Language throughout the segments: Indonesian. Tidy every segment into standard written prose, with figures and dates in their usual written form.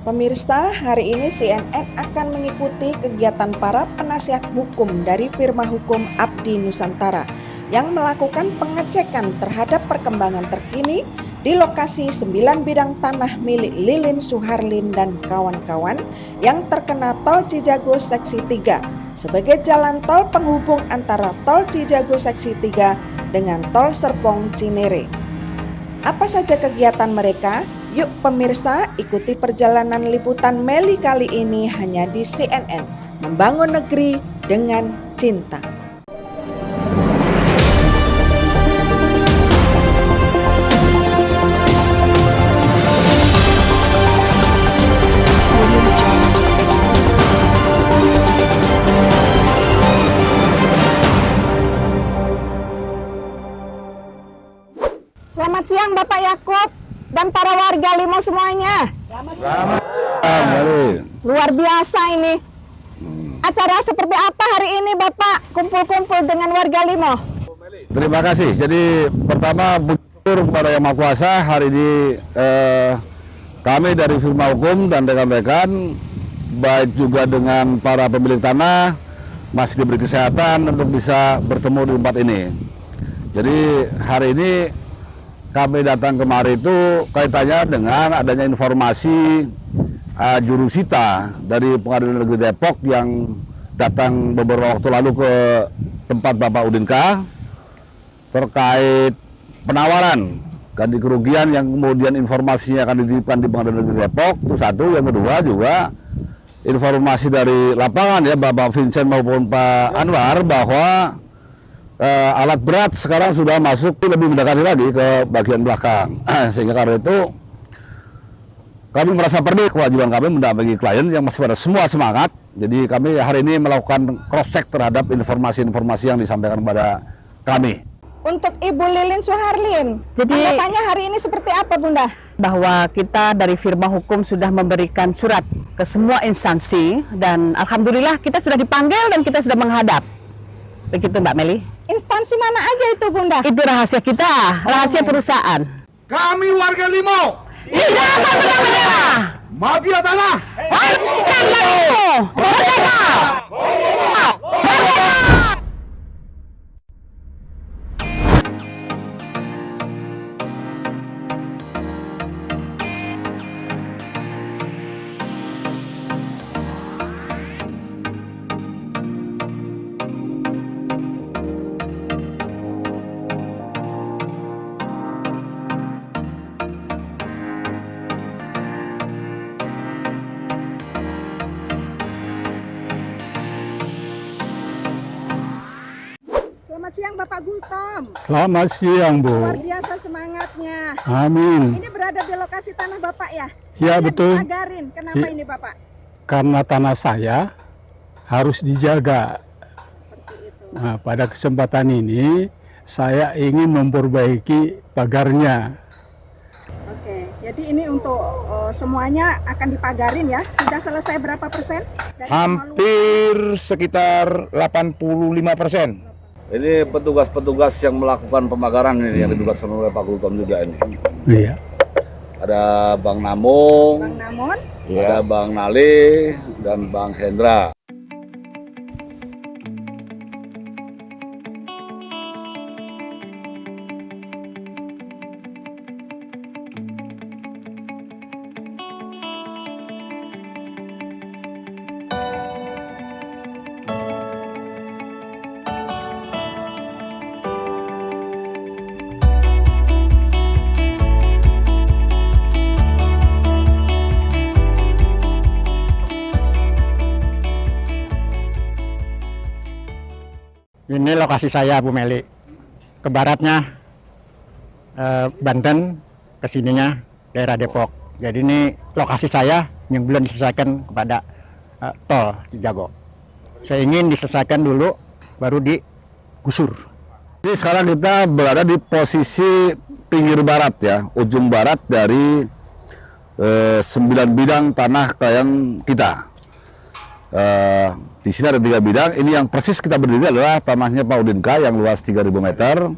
Pemirsa, hari ini CNN akan mengikuti kegiatan para penasihat hukum dari firma hukum Abdi Nusantara yang melakukan pengecekan terhadap perkembangan terkini di lokasi 9 bidang tanah milik Lilin Suharlin dan kawan-kawan yang terkena Tol Cijago Seksi 3 sebagai jalan tol penghubung antara Tol Cijago Seksi 3 dengan Tol Serpong Cinere. Apa saja kegiatan mereka? Yuk pemirsa, ikuti perjalanan liputan Meli kali ini hanya di CNN, membangun negeri dengan cinta. Selamat siang Bapak Yakub dan para warga Limo semuanya. Selamat. Luar biasa ini. Acara seperti apa hari ini Bapak kumpul-kumpul dengan warga Limo? Terima kasih. Jadi pertama bersyukur kepada Yang Maha Kuasa, hari ini kami dari firma hukum dan rekan-rekan baik juga dengan para pemilik tanah masih diberi kesehatan untuk bisa bertemu di tempat ini. Jadi hari ini kami datang kemari itu kaitannya dengan adanya informasi jurusita dari Pengadilan Negeri Depok yang datang beberapa waktu lalu ke tempat Bapak Udinka terkait penawaran ganti kerugian yang kemudian informasinya akan dititipkan di Pengadilan Negeri Depok. Itu satu. Yang kedua juga informasi dari lapangan ya Bapak Vincent maupun Pak Anwar bahwa alat berat sekarang sudah masuk lebih mendekati lagi ke bagian belakang. Sehingga karena itu kami merasa perlu kewajiban kami mendampingi klien yang masih pada semua semangat. Jadi kami hari ini melakukan cross check terhadap informasi-informasi yang disampaikan kepada kami. Untuk Ibu Lilin Suharlin, Jadi tanggapannya hari ini seperti apa Bunda? bahwa kita dari firma hukum sudah memberikan surat ke semua instansi dan alhamdulillah kita sudah dipanggil dan kita sudah menghadap. Begitu Mbak Meli. Instansi mana aja itu Bunda? Itu rahasia kita, rahasia perusahaan. Kami warga Limo Tidak akan pernah menyerah. mafia tanah. Hentikan Limo. Merdeka. Merdeka. Selamat siang Bapak Gultom. Selamat siang, Luar Bu. biasa semangatnya. Amin. Ini berada di lokasi tanah Bapak ya? Iya, Saya betul. dipagarin. Kenapa ini Bapak? Karena tanah saya harus dijaga. Seperti itu. Nah, pada kesempatan ini saya ingin memperbaiki pagarnya. Oke, jadi ini untuk semuanya akan dipagarin ya. Sudah selesai berapa persen? Dari semua Hampir sekitar 85%. Ini petugas-petugas yang melakukan pemagaran ini yang ditugaskan oleh Pak Gultom juga ini. Iya. Ada Bang Namung, Bang Namon, ada Bang Nali, dan Bang Hendra. Ini lokasi saya, Bu Meli. Ke baratnya Banten, ke sininya daerah Depok. Jadi ini lokasi saya yang belum diselesaikan kepada tol Cijago. Saya ingin diselesaikan dulu, baru digusur. Jadi sekarang kita berada di posisi pinggir barat ya, ujung barat dari 9 bidang tanah klien kita. Di sini ada 3 bidang. Ini yang persis kita berdiri adalah tanahnya Pak Udinka yang luas 3.000 meter.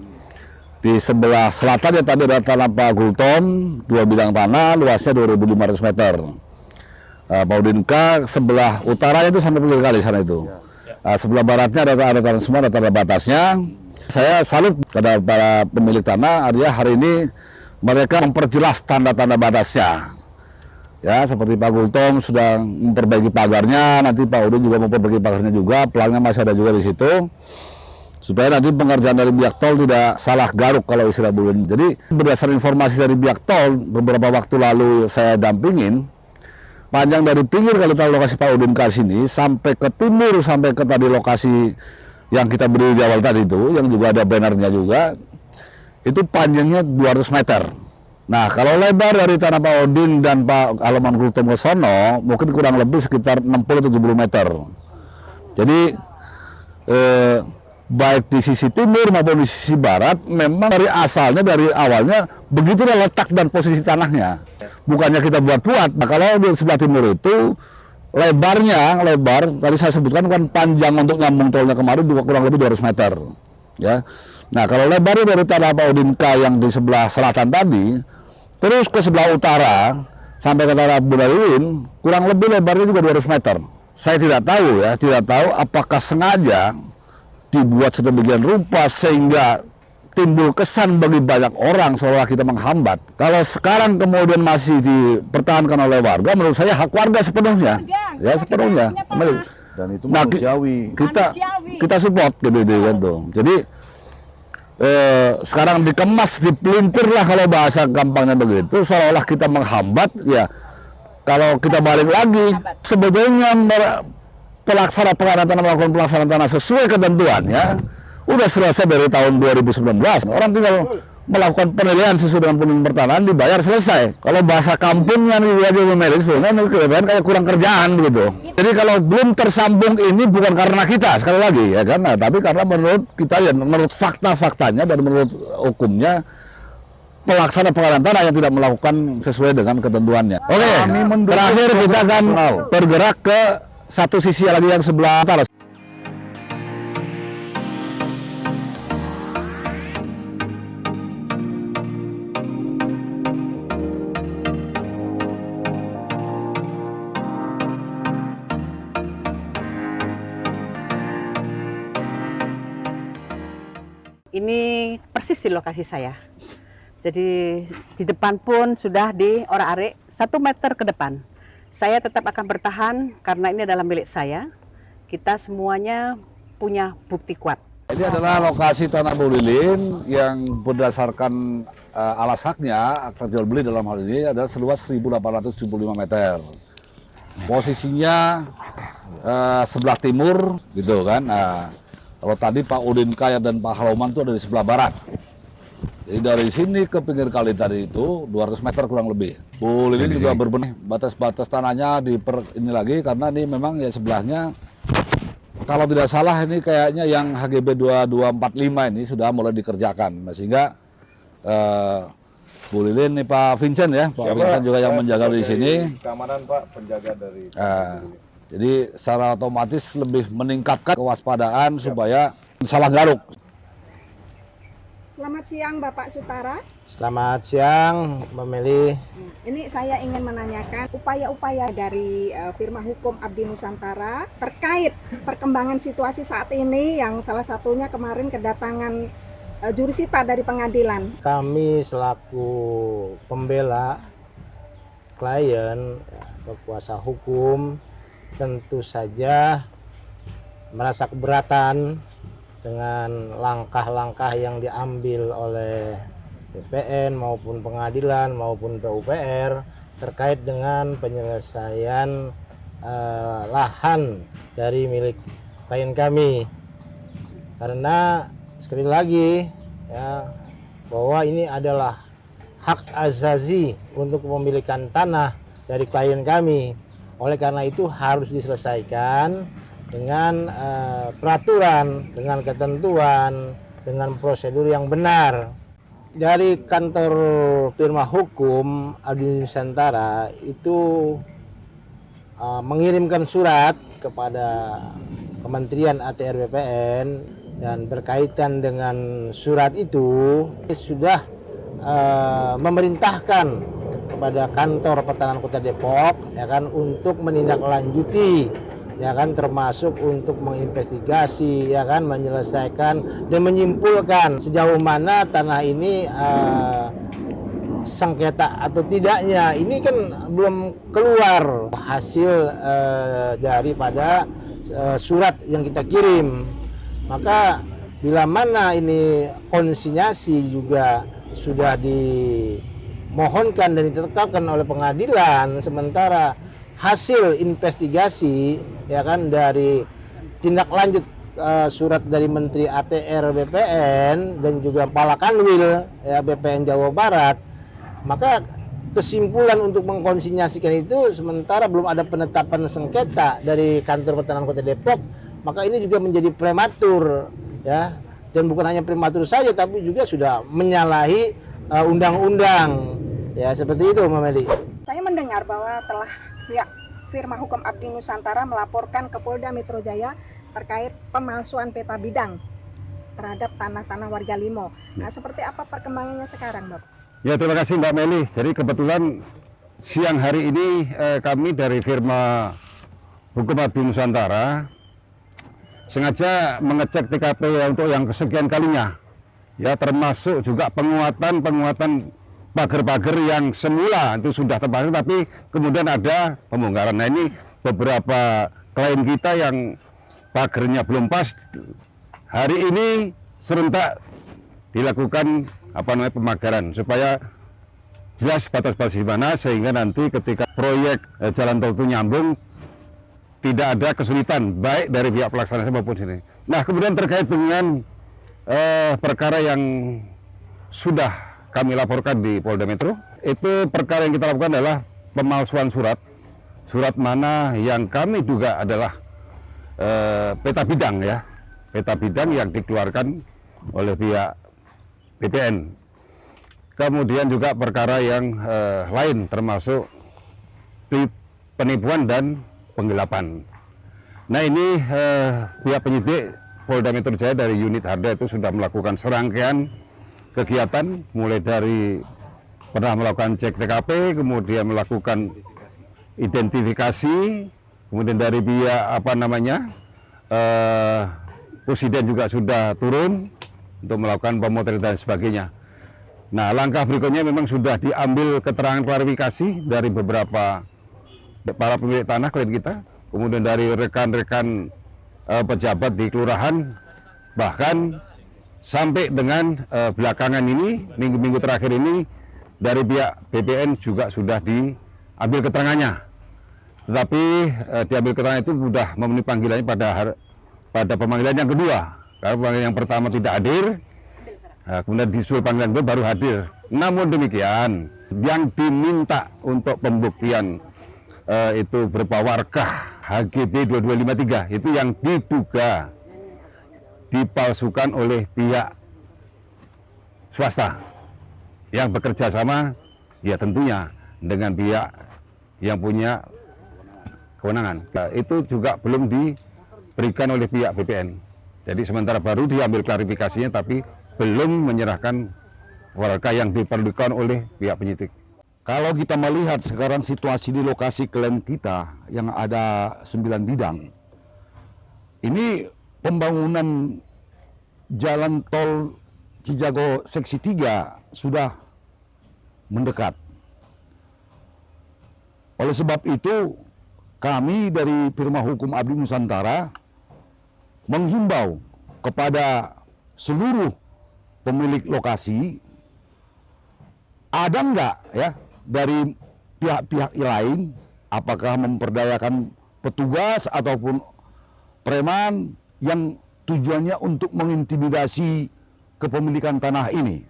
Di sebelah selatan ya tadi ada tanah Pak Gultom, 2 bidang tanah luasnya 2.500 meter. Pak Udinka sebelah utaranya itu sampai pinggir kali sana itu. Sebelah baratnya ada tanah semua, ada tanda batasnya. Saya salut pada para pemilik tanah, artinya hari ini mereka memperjelas tanda-tanda batasnya. Ya, seperti Pak Gultom sudah memperbaiki pagarnya, nanti Pak Udin juga memperbaiki pagarnya juga, pelangnya masih ada juga di situ. Supaya nanti pengerjaan dari pihak tol tidak salah garuk kalau istilah Bu Udin. Jadi berdasarkan informasi dari pihak tol, beberapa waktu lalu saya dampingin, panjang dari pinggir kali tol lokasi Pak Udin ke sini sampai ke timur, sampai ke tadi lokasi yang kita beri di awal tadi itu, yang juga ada bannernya juga, itu panjangnya 200 meter. Nah, kalau lebar dari tanah Pak Udin dan Pak Aloman Gultom ke sono, mungkin kurang lebih sekitar 60-70 meter. Jadi baik di sisi timur maupun di sisi barat, memang dari asalnya, dari awalnya begitulah letak dan posisi tanahnya. Bukannya kita buat-buat. Nah, kalau di sebelah timur itu lebar, tadi saya sebutkan kan panjang untuk nyambung tolnya kemarin kurang lebih 200 meter. Ya. Nah, kalau lebarnya dari tanah Pak Udinka yang di sebelah selatan tadi, terus ke sebelah utara sampai ke tanah Bu Lilin, kurang lebih lebarnya juga 200 meter. Saya tidak tahu apakah sengaja dibuat sedemikian rupa sehingga timbul kesan bagi banyak orang seolah kita menghambat. Kalau sekarang kemudian masih dipertahankan oleh warga, menurut saya hak warga sepenuhnya, ya sepenuhnya. Dan itu manusiawi. Kita support gitu kan tuh. Jadi sekarang dikemas, dipelintir lah kalau bahasa gampangnya begitu, seolah kita menghambat. Ya, kalau kita balik lagi, sebetulnya pelaksana pengadaan tanah melakukan pelaksanaan tanah sesuai ketentuan ya. Udah selesai dari tahun 2019. Orang tinggal melakukan penilaian sesuai dengan penilaian pertanahan, dibayar, selesai. Kalau bahasa kampungnya nih wajib memelis, sebenarnya kayak kurang kerjaan begitu. Jadi kalau belum tersambung ini bukan karena kita sekali lagi ya kan, nah, tapi karena menurut kita ya, menurut fakta-faktanya dan menurut hukumnya pelaksana pengadaan tanah yang tidak melakukan sesuai dengan ketentuannya. Oke, terakhir kita akan bergerak ke satu sisi lagi yang sebelah utara. Ini persis di lokasi saya. Jadi di depan pun sudah di orak-arik 1 meter ke depan. Saya tetap akan bertahan karena ini adalah milik saya. Kita semuanya punya bukti kuat. Ini adalah lokasi tanah Bu Lilin yang berdasarkan alas haknya, akta jual beli dalam hal ini adalah seluas 1.875 meter. Posisinya sebelah timur gitu kan. Kalau tadi Pak Udinka dan Pak Haloman itu ada di sebelah barat. Jadi dari sini ke pinggir kali tadi itu 200 meter kurang lebih. Bu Lilin juga berbenah batas-batas tanahnya ini lagi karena ini memang ya sebelahnya, kalau tidak salah ini kayaknya yang HGB 2245 ini sudah mulai dikerjakan. Nah, sehingga Bu Lilin nih Pak Vincent ya, Pak Vincent juga yang menjaga di sini. Keamanan Pak, penjaga dari. Jadi secara otomatis lebih meningkatkan kewaspadaan supaya salah garuk. Selamat siang Bapak Sutara. Selamat siang, memilih. Ini saya ingin menanyakan upaya-upaya dari firma hukum Abdi Nusantara terkait perkembangan situasi saat ini yang salah satunya kemarin kedatangan jurusita dari pengadilan. Kami selaku pembela klien atau kuasa hukum tentu saja merasa keberatan dengan langkah-langkah yang diambil oleh BPN maupun pengadilan maupun PUPR terkait dengan penyelesaian lahan dari milik klien kami. Karena sekali lagi ya, bahwa ini adalah hak azazi untuk kepemilikan tanah dari klien kami. Oleh karena itu harus diselesaikan dengan peraturan, dengan ketentuan, dengan prosedur yang benar. Dari kantor firma hukum Abdi Nusantara itu mengirimkan surat kepada Kementerian ATR BPN dan berkaitan dengan surat itu sudah memerintahkan kepada kantor pertanahan Kota Depok ya kan untuk menindaklanjuti ya kan, termasuk untuk menginvestigasi ya kan, menyelesaikan dan menyimpulkan sejauh mana tanah ini sengketa atau tidaknya. Ini kan belum keluar hasil daripada surat yang kita kirim. Maka bila mana ini konsinyasi juga sudah dimohonkan dan ditetapkan oleh pengadilan, sementara hasil investigasi ya kan dari tindak lanjut surat dari Menteri ATR BPN dan juga Kepala Kanwil ya BPN Jawa Barat, maka kesimpulan untuk mengkonsinyasikan itu sementara belum ada penetapan sengketa dari kantor pertanahan Kota Depok, maka ini juga menjadi prematur ya, dan bukan hanya prematur saja tapi juga sudah menyalahi undang-undang ya, seperti itu Mbak Meli. Saya mendengar bahwa telah pihak Firma Hukum Abdi Nusantara melaporkan ke Polda Metro Jaya terkait pemalsuan peta bidang terhadap tanah-tanah warga Limo. Nah, seperti apa perkembangannya sekarang, Bapak? Ya, terima kasih Mbak Meli. Jadi kebetulan siang hari ini kami dari Firma Hukum Abdi Nusantara sengaja mengecek TKP untuk yang kesekian kalinya. Ya, termasuk juga penguatan pagar-pagar yang semula itu sudah terpasang tapi kemudian ada pembongkaran. Nah, ini beberapa klien kita yang pagarnya belum pas, hari ini serentak dilakukan pemagaran supaya jelas batas-batas di mana, sehingga nanti ketika proyek jalan tol itu nyambung tidak ada kesulitan baik dari pihak pelaksana maupun sini. Nah, kemudian terkait dengan perkara yang sudah kami laporkan di Polda Metro, itu perkara yang kita lakukan adalah pemalsuan surat mana yang kami duga adalah peta bidang ya, peta bidang yang dikeluarkan oleh pihak BPN. Kemudian juga perkara yang lain termasuk penipuan dan penggelapan. Nah, ini pihak penyidik Polda Metro Jaya dari unit Harda itu sudah melakukan serangkaian kegiatan, mulai dari pernah melakukan cek TKP, kemudian melakukan identifikasi, kemudian dari pihak Presiden juga sudah turun untuk melakukan pemotretan dan sebagainya. Nah, langkah berikutnya memang sudah diambil keterangan klarifikasi dari beberapa para pemilik tanah klien kita, kemudian dari rekan-rekan pejabat di kelurahan, bahkan sampai dengan belakangan ini, minggu-minggu terakhir ini, dari pihak BPN juga sudah diambil keterangannya. Tetapi diambil keterangan itu sudah memenuhi panggilannya pada pemanggilan yang kedua. Karena pemanggilan yang pertama tidak hadir, kemudian disusul panggilan kedua baru hadir. Namun demikian, yang diminta untuk pembuktian itu berupa warkah HGB 2253, itu yang diduga dipalsukan oleh pihak swasta yang bekerja sama ya tentunya dengan pihak yang punya kewenangan. Nah, itu juga belum diberikan oleh pihak BPN. Jadi sementara baru diambil klarifikasinya tapi belum menyerahkan warga yang diperlukan oleh pihak penyidik. Kalau kita melihat sekarang situasi di lokasi klien kita yang ada 9 bidang, ini pembangunan jalan tol Cijago seksi 3 sudah mendekat. Oleh sebab itu, kami dari Firma Hukum Abdi Nusantara menghimbau kepada seluruh pemilik lokasi, ada enggak ya dari pihak-pihak lain, apakah memperdayakan petugas ataupun preman yang tujuannya untuk mengintimidasi kepemilikan tanah ini.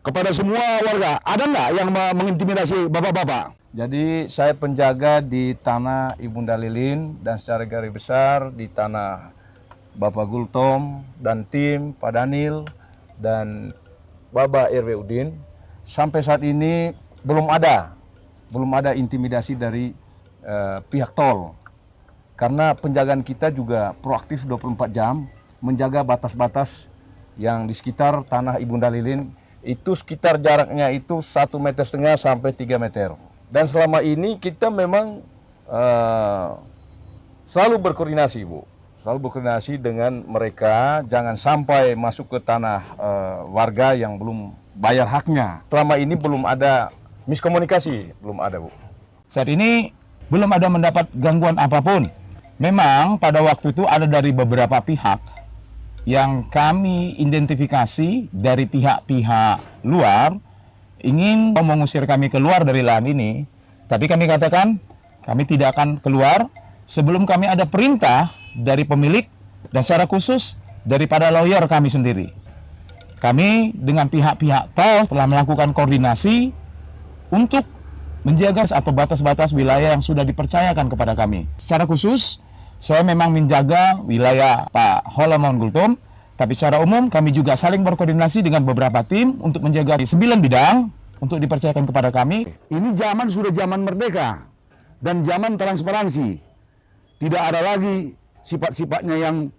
Kepada semua warga, ada nggak yang mengintimidasi bapak-bapak? Jadi saya penjaga di tanah Ibunda Lilin dan secara garis besar di tanah Bapak Gultom dan tim Pak Danil dan Bapak RW Udin. Sampai saat ini belum ada intimidasi dari pihak tol. Karena penjagaan kita juga proaktif 24 jam menjaga batas-batas yang di sekitar tanah Ibunda Lilin itu sekitar jaraknya itu 1,5 meter sampai 3 meter. Dan selama ini kita memang selalu berkoordinasi, Bu. Selalu berkoordinasi dengan mereka, jangan sampai masuk ke tanah warga yang belum bayar haknya. Selama ini belum ada miskomunikasi, belum ada, Bu. Saat ini belum ada mendapat gangguan apapun. Memang pada waktu itu ada dari beberapa pihak yang kami identifikasi dari pihak-pihak luar ingin mengusir kami keluar dari lahan ini, tapi kami katakan kami tidak akan keluar sebelum kami ada perintah dari pemilik dan secara khusus daripada lawyer kami sendiri. Kami dengan pihak-pihak tol telah melakukan koordinasi untuk menjaga atau batas-batas wilayah yang sudah dipercayakan kepada kami. Secara khusus, saya memang menjaga wilayah Pak Holaman Gultom, tapi secara umum kami juga saling berkoordinasi dengan beberapa tim untuk menjaga 9 bidang untuk dipercayakan kepada kami. Ini zaman sudah zaman merdeka dan zaman transparansi. Tidak ada lagi sifat-sifatnya yang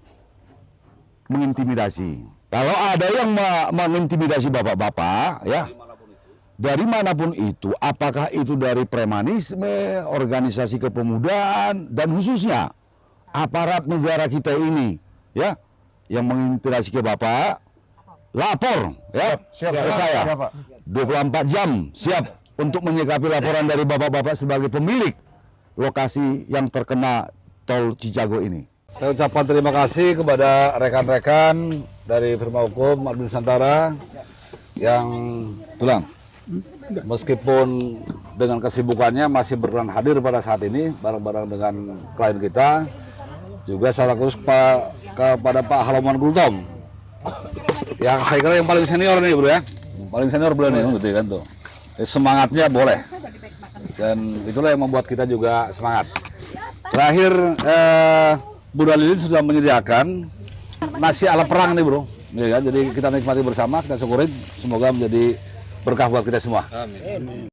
mengintimidasi. Kalau ada yang mengintimidasi bapak-bapak, ya, dari manapun itu, apakah itu dari premanisme, organisasi kepemudaan, dan khususnya aparat negara kita ini, ya, yang mengintimidasi ke bapak, lapor, ya, ke saya. 24 jam siap untuk menyikapi laporan dari bapak-bapak sebagai pemilik lokasi yang terkena tol Cijago ini. Saya ucapkan terima kasih kepada rekan-rekan dari firma hukum Abdi Nusantara yang pulang. Meskipun dengan kesibukannya masih berkenan hadir pada saat ini bareng-bareng dengan klien kita. Juga secara khusus kepada Pak Halaman Gultom. Yang saya kira yang paling senior nih, Bro, ya. Paling senior beliau nih, gitu kan tuh. Semangatnya boleh. Dan itulah yang membuat kita juga semangat. Terakhir, Bu Dalilin sudah menyediakan nasi ala perang nih, Bro. Ya, kan? Jadi kita nikmati bersama, kita syukurin, semoga menjadi berkah buat kita semua. Amin.